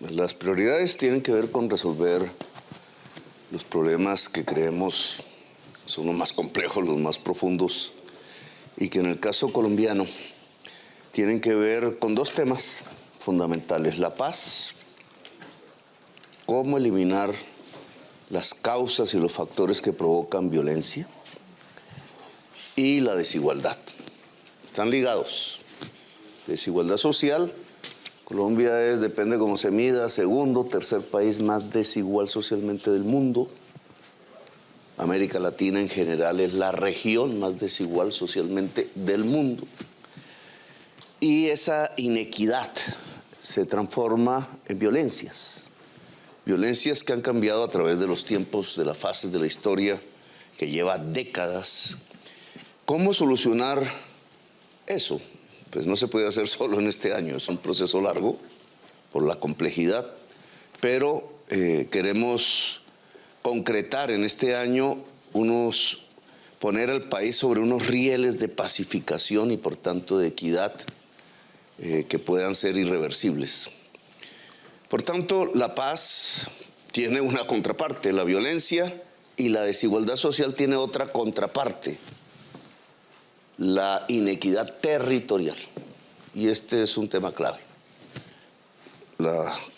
Las prioridades tienen que ver con resolver los problemas que creemos son los más complejos, los más profundos, y que en el caso colombiano tienen que ver con dos temas fundamentales: la paz, cómo eliminar las causas y los factores que provocan violencia, y la desigualdad. Están ligados. Desigualdad social. Colombia es, depende cómo se mida, segundo, tercer país más desigual socialmente del mundo. América Latina en general es la región más desigual socialmente del mundo. Y esa inequidad se transforma en violencias. Violencias que han cambiado a través de los tiempos, de las fases de la historia, que lleva décadas. ¿Cómo solucionar eso? Pues no se puede hacer solo en este año, es un proceso largo por la complejidad, pero queremos concretar en este año poner al país sobre unos rieles de pacificación y por tanto de equidad que puedan ser irreversibles. Por tanto, la paz tiene una contraparte, la violencia, y la desigualdad social tiene otra contraparte, la inequidad territorial. Y este es un tema clave.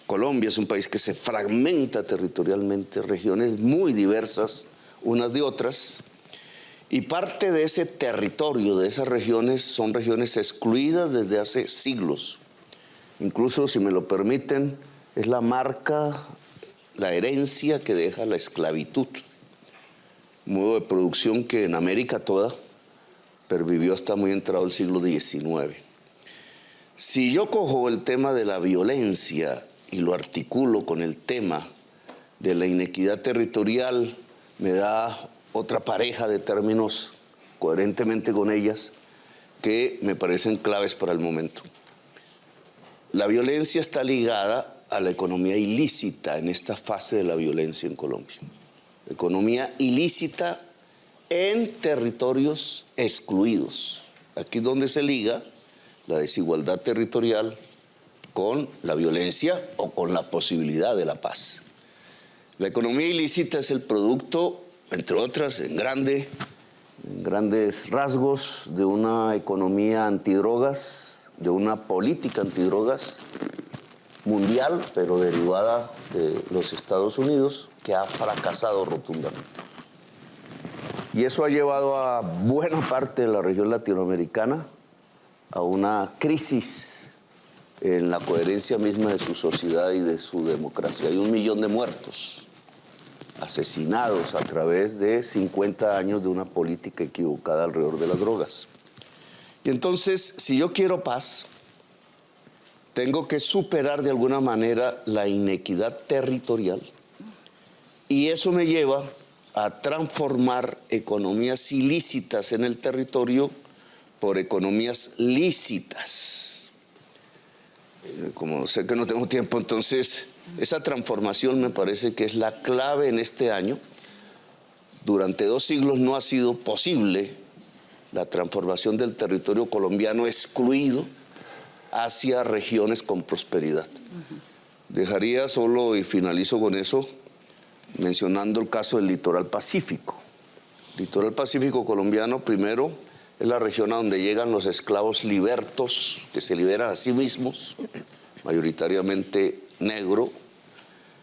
Colombia es un país que se fragmenta territorialmente, regiones muy diversas unas de otras, y parte de ese territorio, de esas regiones, son regiones excluidas desde hace siglos. Incluso, si me lo permiten, es la marca, la herencia que deja la esclavitud, modo de producción que en América toda pervivió hasta muy entrado el siglo XIX. Si yo cojo el tema de la violencia y lo articulo con el tema de la inequidad territorial, me da otra pareja de términos coherentemente con ellas que me parecen claves para el momento. La violencia está ligada a la economía ilícita en esta fase de la violencia en Colombia. Economía ilícita en territorios excluidos. Aquí es donde se liga la desigualdad territorial con la violencia o con la posibilidad de la paz. La economía ilícita es el producto, entre otras, en grandes rasgos, de una economía antidrogas, de una política antidrogas mundial, pero derivada de los Estados Unidos, que ha fracasado rotundamente. Y eso ha llevado a buena parte de la región latinoamericana a una crisis en la coherencia misma de su sociedad y de su democracia. Hay 1 millón de muertos, asesinados a través de 50 años de una política equivocada alrededor de las drogas. Y entonces, si yo quiero paz, tengo que superar de alguna manera la inequidad territorial, y eso me lleva a transformar economías ilícitas en el territorio por economías lícitas. Como sé que no tengo tiempo, entonces esa transformación me parece que es la clave en este año. Durante 2 siglos no ha sido posible la transformación del territorio colombiano excluido hacia regiones con prosperidad. Dejaría solo, y finalizo con eso, mencionando el caso del litoral pacífico. El litoral pacífico colombiano, primero, es la región a donde llegan los esclavos libertos, que se liberan a sí mismos, mayoritariamente negro.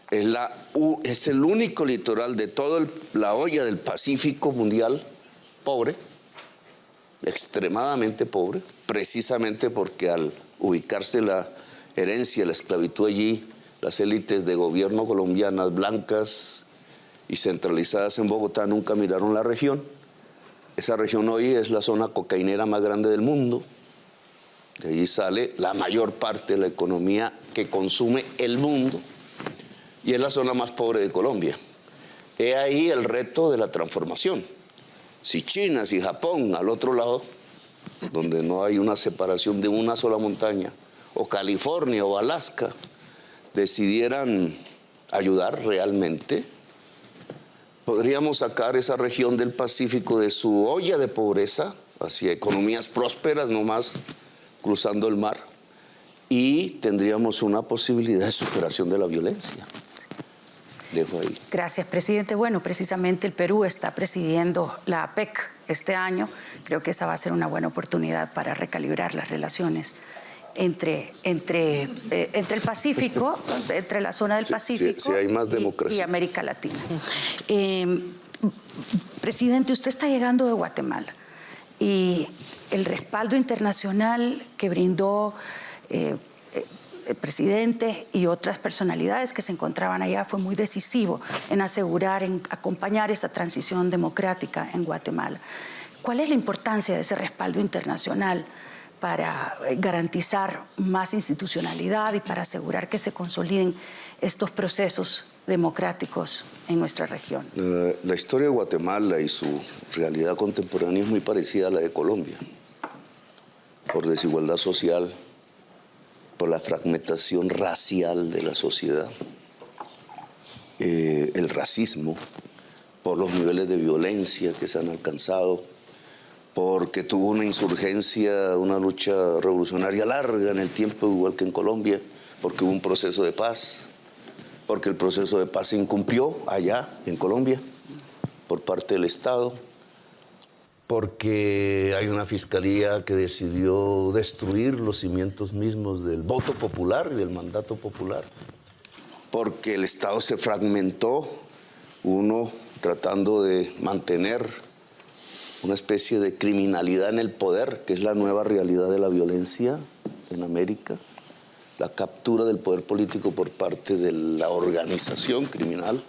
Es el único litoral de toda la olla del Pacífico mundial pobre, extremadamente pobre, precisamente porque al ubicarse la herencia, la esclavitud allí, las élites de gobierno colombianas blancas y centralizadas en Bogotá nunca miraron la región. Esa región hoy es la zona cocainera más grande del mundo. De allí sale la mayor parte de la economía que consume el mundo y es la zona más pobre de Colombia. He ahí el reto de la transformación. Si China, si Japón, al otro lado, donde no hay una separación de una sola montaña, o California o Alaska, decidieran ayudar realmente, podríamos sacar esa región del Pacífico de su olla de pobreza hacia economías prósperas, no más cruzando el mar, y tendríamos una posibilidad de superación de la violencia. Dejo ahí. Gracias, presidente. Bueno, precisamente el Perú está presidiendo la APEC este año. Creo que esa va a ser una buena oportunidad para recalibrar las relaciones entre el Pacífico, entre la zona del Pacífico sí, hay más democracia. y América Latina. Presidente, usted está llegando de Guatemala y el respaldo internacional que brindó el presidente y otras personalidades que se encontraban allá fue muy decisivo en asegurar, en acompañar esa transición democrática en Guatemala. ¿Cuál es la importancia de ese respaldo internacional para garantizar más institucionalidad y para asegurar que se consoliden estos procesos democráticos en nuestra región? La historia de Guatemala y su realidad contemporánea es muy parecida a la de Colombia, por desigualdad social, por la fragmentación racial de la sociedad, el racismo, por los niveles de violencia que se han alcanzado, porque tuvo una insurgencia, una lucha revolucionaria larga en el tiempo, igual que en Colombia, porque hubo un proceso de paz, porque el proceso de paz se incumplió allá en Colombia por parte del Estado, porque hay una fiscalía que decidió destruir los cimientos mismos del voto popular y del mandato popular, porque el Estado se fragmentó, uno tratando de mantener una especie de criminalidad en el poder, que es la nueva realidad de la violencia en América, la captura del poder político por parte de la organización criminal,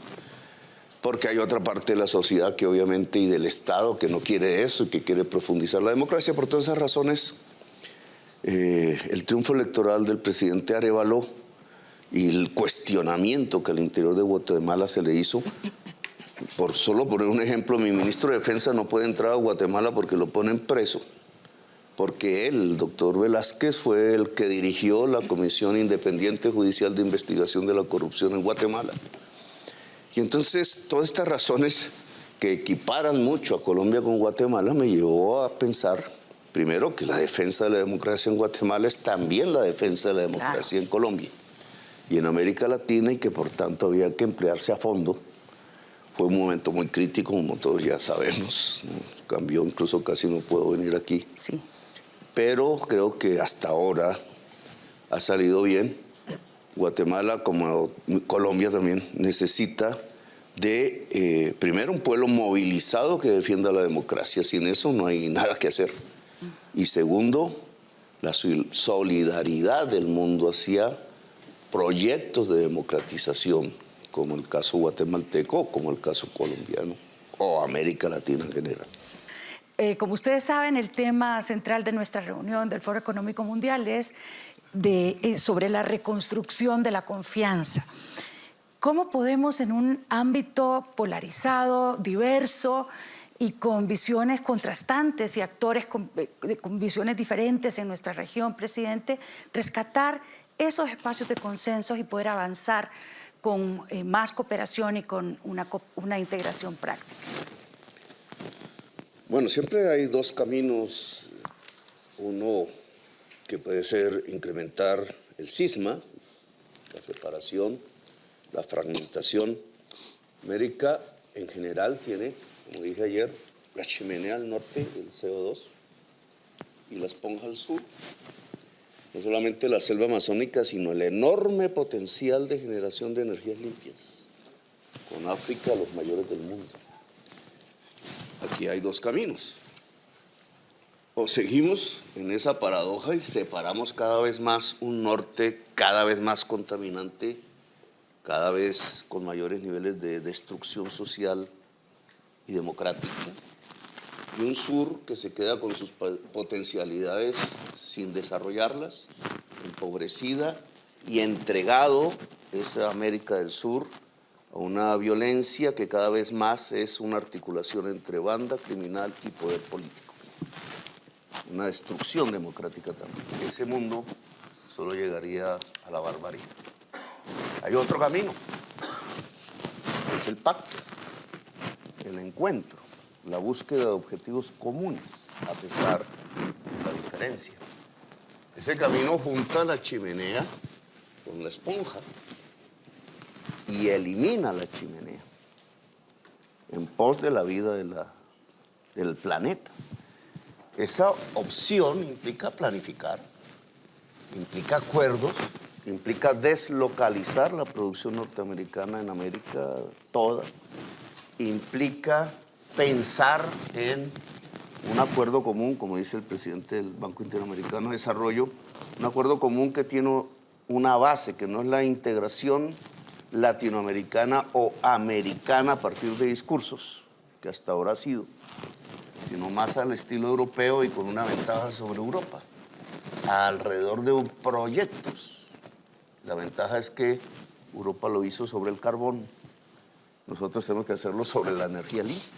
porque hay otra parte de la sociedad que obviamente y del Estado que no quiere eso y que quiere profundizar la democracia. Por todas esas razones, el triunfo electoral del presidente Arévalo y el cuestionamiento que al interior de Guatemala se le hizo, por solo poner un ejemplo, mi ministro de Defensa no puede entrar a Guatemala porque lo ponen preso, porque él, el doctor Velázquez, fue el que dirigió la Comisión Independiente Judicial de Investigación de la Corrupción en Guatemala. Y entonces todas estas razones que equiparan mucho a Colombia con Guatemala me llevó a pensar, primero, que la defensa de la democracia en Guatemala es también la defensa de la democracia en Colombia y en América Latina, y que por tanto había que emplearse a fondo. Fue un momento muy crítico, como todos ya sabemos, ¿no? Cambió, incluso casi no puedo venir aquí. Sí. Pero creo que hasta ahora ha salido bien. Guatemala, como Colombia también, necesita de, primero, un pueblo movilizado que defienda la democracia. Sin eso no hay nada que hacer. Y segundo, la solidaridad del mundo hacia proyectos de democratización, como el caso guatemalteco, como el caso colombiano, o América Latina en general. Como ustedes saben, el tema central de nuestra reunión del Foro Económico Mundial es sobre la reconstrucción de la confianza. ¿Cómo podemos, en un ámbito polarizado, diverso y con visiones contrastantes y actores con visiones diferentes en nuestra región, presidente, rescatar esos espacios de consenso y poder avanzar con más cooperación y con una integración práctica? Bueno, siempre hay dos caminos. Uno que puede ser incrementar el cisma, la separación, la fragmentación. América en general tiene, como dije ayer, la chimenea al norte, el CO2, y la esponja al sur. No solamente la selva amazónica, sino el enorme potencial de generación de energías limpias, con África los mayores del mundo. Aquí hay dos caminos. O seguimos en esa paradoja y separamos cada vez más un norte cada vez más contaminante, cada vez con mayores niveles de destrucción social y democrática, y un sur que se queda con sus potencialidades sin desarrollarlas, empobrecida y entregado, esa América del Sur, a una violencia que cada vez más es una articulación entre banda criminal y poder político. Una destrucción democrática también. Ese mundo solo llegaría a la barbarie. Hay otro camino, es el pacto, el encuentro, la búsqueda de objetivos comunes, a pesar de la diferencia. Ese camino junta la chimenea con la esponja y elimina la chimenea en pos de la vida del planeta. Esa opción implica planificar, implica acuerdos, implica deslocalizar la producción norteamericana en América toda, implica pensar en un acuerdo común, como dice el presidente del Banco Interamericano de Desarrollo, un acuerdo común que tiene una base, que no es la integración latinoamericana o americana a partir de discursos, que hasta ahora ha sido, sino más al estilo europeo y con una ventaja sobre Europa, alrededor de proyectos. La ventaja es que Europa lo hizo sobre el carbón, nosotros tenemos que hacerlo sobre la energía limpia,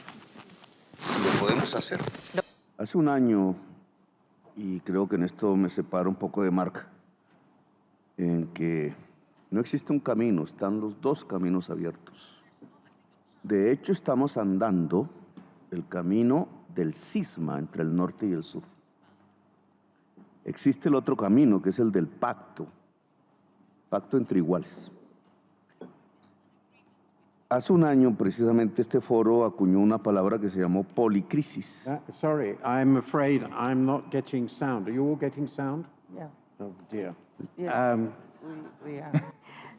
y lo podemos hacer. Hace un año, y creo que en esto me separa un poco de Marc, en que no existe un camino, están los dos caminos abiertos. De hecho, estamos andando el camino del cisma entre el norte y el sur. Existe el otro camino, que es el del pacto entre iguales. Hace un año, precisamente, este foro acuñó una palabra que se llamó policrisis. Sorry, I'm afraid I'm not getting sound. Are you all getting sound? Yeah. Oh, dear. Yeah. We are.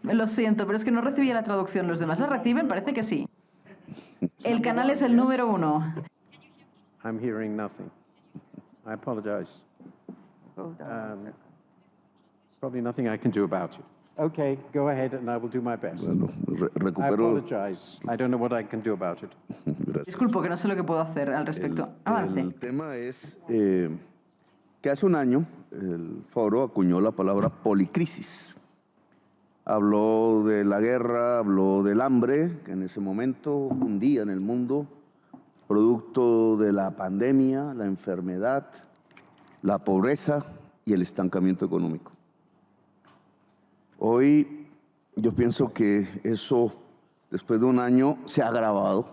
Lo siento, pero es que no recibía la traducción. ¿Los demás la reciben? Parece que sí. El canal es el número 1. I'm hearing nothing. I apologize. Hold on a second. Probably nothing I can do about it. Okay, go ahead and I will do my best. Bueno, I recupero. apologize. I don't know what I can do about it. Gracias. Disculpo, que no sé lo que puedo hacer al respecto. Avance. El tema es que hace un año el foro acuñó la palabra policrisis. Habló de la guerra, habló del hambre, que en ese momento hundía en el mundo, producto de la pandemia, la enfermedad, la pobreza y el estancamiento económico. Hoy yo pienso que eso, después de un año, se ha agravado.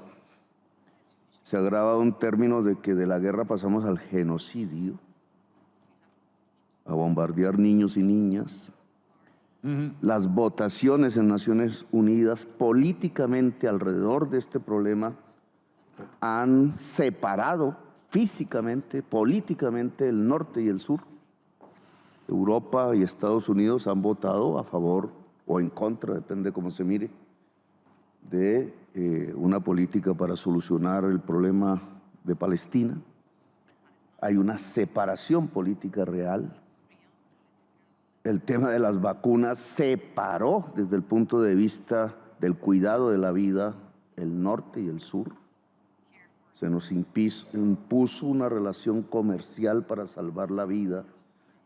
Se ha agravado en términos de que de la guerra pasamos al genocidio, a bombardear niños y niñas. Las votaciones en Naciones Unidas políticamente alrededor de este problema han separado físicamente, políticamente, el norte y el sur. Europa y Estados Unidos han votado a favor o en contra, depende cómo se mire, de una política para solucionar el problema de Palestina. Hay una separación política real. El tema de las vacunas separó desde el punto de vista del cuidado de la vida el norte y el sur. Se nos impuso una relación comercial para salvar la vida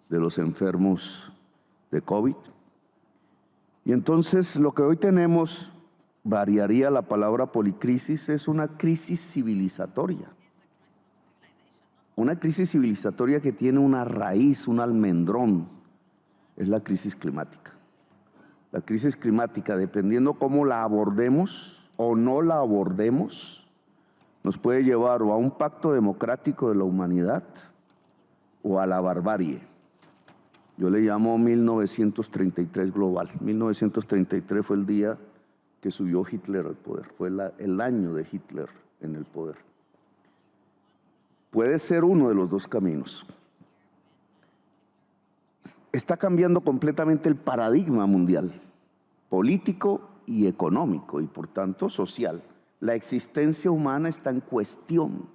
de los enfermos de COVID. Y entonces lo que hoy tenemos, variaría la palabra policrisis, es una crisis civilizatoria. Una crisis civilizatoria que tiene una raíz, un almendrón, es la crisis climática. La crisis climática, dependiendo cómo la abordemos o no la abordemos, nos puede llevar o a un pacto democrático de la humanidad o a la barbarie. Yo le llamo 1933 global. 1933 fue el día que subió Hitler al poder, fue el año de Hitler en el poder. Puede ser uno de los dos caminos. Está cambiando completamente el paradigma mundial, político y económico, y por tanto social. La existencia humana está en cuestión,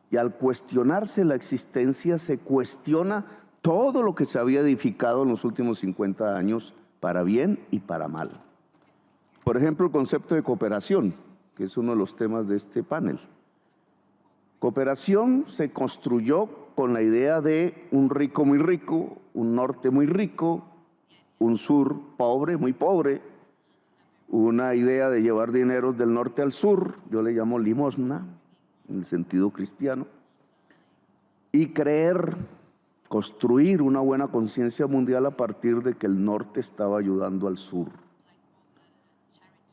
y al cuestionarse la existencia se cuestiona todo lo que se había edificado en los últimos 50 años, para bien y para mal. Por ejemplo, el concepto de cooperación, que es uno de los temas de este panel. Cooperación se construyó con la idea de un rico muy rico, un norte muy rico, un sur pobre, muy pobre, una idea de llevar dineros del norte al sur, yo le llamo limosna, en el sentido cristiano, y construir una buena conciencia mundial a partir de que el norte estaba ayudando al sur.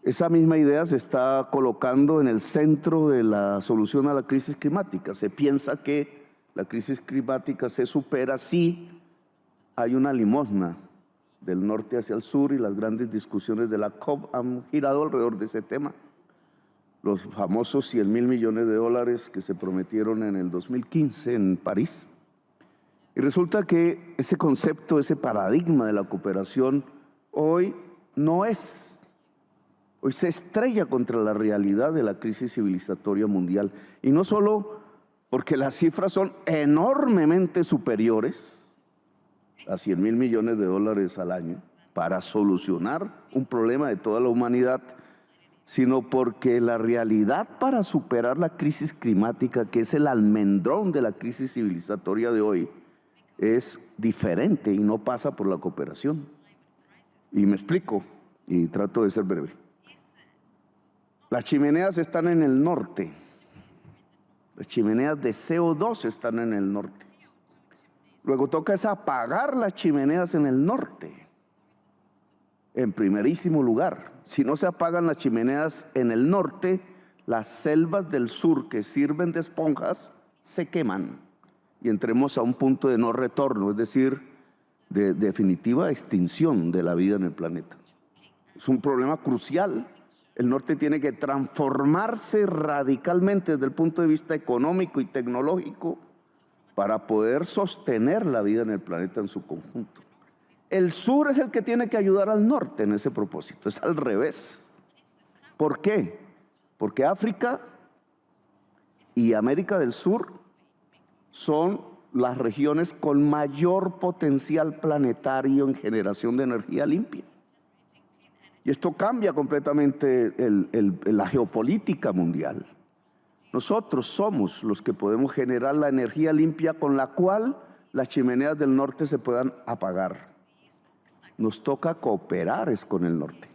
Esa misma idea se está colocando en el centro de la solución a la crisis climática. Se piensa que la crisis climática se supera si hay una limosna del norte hacia el sur y las grandes discusiones de la COP han girado alrededor de ese tema. Los famosos 100.000 millones de dólares que se prometieron en el 2015 en París. Y resulta que ese concepto, ese paradigma de la cooperación hoy no es. Hoy se estrella contra la realidad de la crisis civilizatoria mundial. Y no solo porque las cifras son enormemente superiores a 100.000 millones de dólares al año para solucionar un problema de toda la humanidad, sino porque la realidad para superar la crisis climática, que es el almendrón de la crisis civilizatoria de hoy, es diferente y no pasa por la cooperación. Y me explico, y trato de ser breve. Las chimeneas están en el norte. Las chimeneas de CO2 están en el norte. Luego toca es apagar las chimeneas en el norte, en primerísimo lugar. Si no se apagan las chimeneas en el norte, las selvas del sur que sirven de esponjas se queman y entremos a un punto de no retorno, es decir, de definitiva extinción de la vida en el planeta. Es un problema crucial. El norte tiene que transformarse radicalmente desde el punto de vista económico y tecnológico para poder sostener la vida en el planeta en su conjunto. El sur es el que tiene que ayudar al norte en ese propósito, es al revés. ¿Por qué? Porque África y América del Sur son las regiones con mayor potencial planetario en generación de energía limpia. Y esto cambia completamente la geopolítica mundial. Nosotros somos los que podemos generar la energía limpia con la cual las chimeneas del norte se puedan apagar. Nos toca cooperar es con el norte.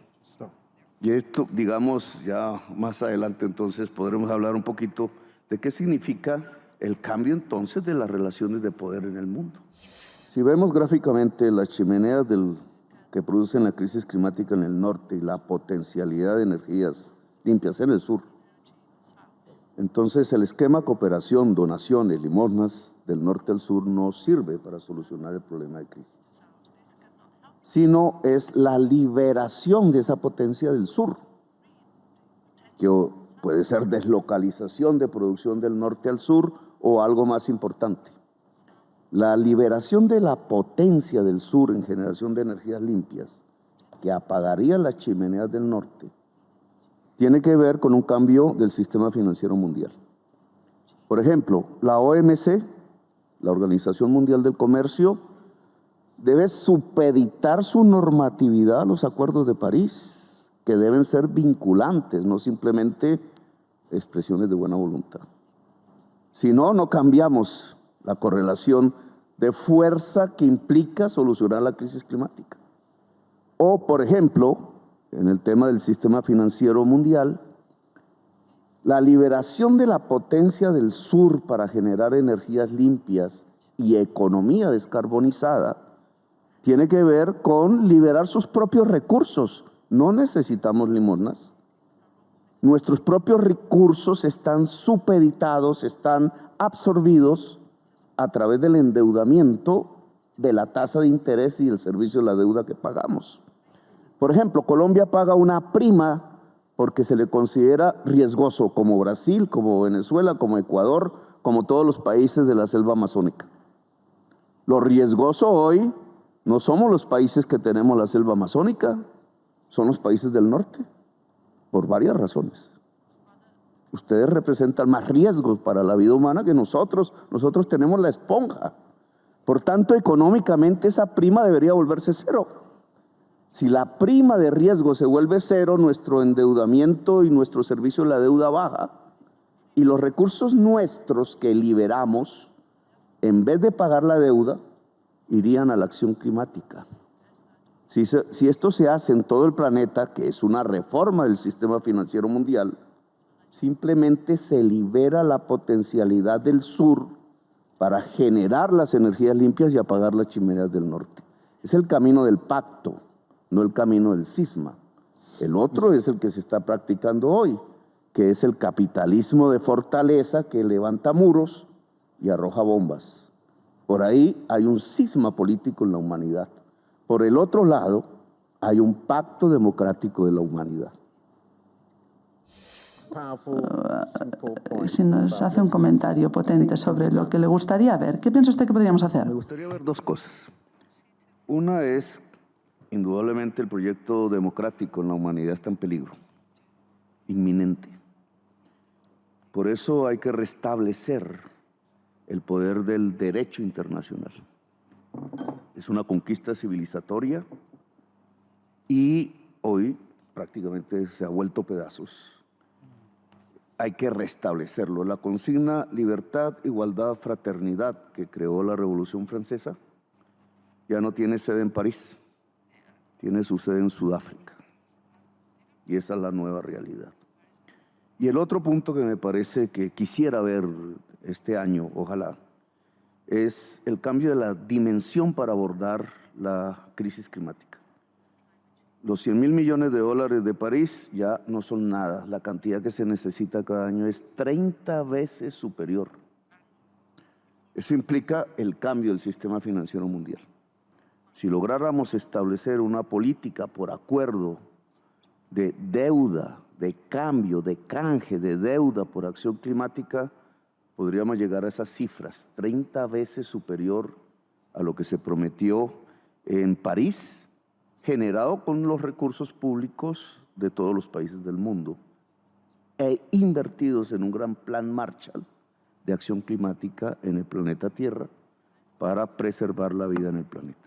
Y esto, digamos, ya más adelante entonces podremos hablar un poquito de qué significa el cambio entonces de las relaciones de poder en el mundo. Si vemos gráficamente las chimeneas que producen la crisis climática en el norte y la potencialidad de energías limpias en el sur, entonces el esquema cooperación, donaciones, limosnas del norte al sur no sirve para solucionar el problema de crisis, sino es la liberación de esa potencia del sur, que puede ser deslocalización de producción del norte al sur o algo más importante. La liberación de la potencia del sur en generación de energías limpias, que apagaría las chimeneas del norte, tiene que ver con un cambio del sistema financiero mundial. Por ejemplo, la OMC, la Organización Mundial del Comercio, debe supeditar su normatividad a los acuerdos de París, que deben ser vinculantes, no simplemente expresiones de buena voluntad. Si no, no cambiamos la correlación de fuerza que implica solucionar la crisis climática. O, por ejemplo, en el tema del sistema financiero mundial, la liberación de la potencia del sur para generar energías limpias y economía descarbonizada tiene que ver con liberar sus propios recursos. No necesitamos limosnas. Nuestros propios recursos están supeditados, están absorbidos a través del endeudamiento, de la tasa de interés y el servicio de la deuda que pagamos. Por ejemplo, Colombia paga una prima porque se le considera riesgoso, como Brasil, como Venezuela, como Ecuador, como todos los países de la selva amazónica. Lo riesgoso hoy no somos los países que tenemos la selva amazónica, son los países del norte, por varias razones. Ustedes representan más riesgos para la vida humana que nosotros. Nosotros tenemos la esponja. Por tanto, económicamente esa prima debería volverse cero. Si la prima de riesgo se vuelve cero, nuestro endeudamiento y nuestro servicio de la deuda baja, y los recursos nuestros que liberamos, en vez de pagar la deuda, irían a la acción climática. Si esto se hace en todo el planeta, que es una reforma del sistema financiero mundial, simplemente se libera la potencialidad del sur para generar las energías limpias y apagar las chimeneas del norte. Es el camino del pacto, no el camino del cisma. El otro es el que se está practicando hoy, que es el capitalismo de fortaleza que levanta muros y arroja bombas. Por ahí hay un cisma político en la humanidad. Por el otro lado, hay un pacto democrático de la humanidad. Si nos hace un comentario potente sobre lo que le gustaría ver, ¿qué piensa usted que podríamos hacer? Me gustaría ver dos cosas. Una es, indudablemente, el proyecto democrático en la humanidad está en peligro, inminente. Por eso hay que restablecer el poder del derecho internacional. Es una conquista civilizatoria y hoy prácticamente se ha vuelto pedazos. Hay que restablecerlo. La consigna libertad, igualdad, fraternidad que creó la Revolución Francesa ya no tiene sede en París, tiene su sede en Sudáfrica. Y esa es la nueva realidad. Y el otro punto que me parece que quisiera ver este año, ojalá, es el cambio de la dimensión para abordar la crisis climática. Los 100.000 millones de dólares de París ya no son nada. La cantidad que se necesita cada año es 30 veces superior. Eso implica el cambio del sistema financiero mundial. Si lográramos establecer una política por acuerdo de deuda, de cambio, de canje, de deuda por acción climática, podríamos llegar a esas cifras, 30 veces superior a lo que se prometió en París, generado con los recursos públicos de todos los países del mundo e invertidos en un gran plan Marshall de acción climática en el planeta Tierra para preservar la vida en el planeta.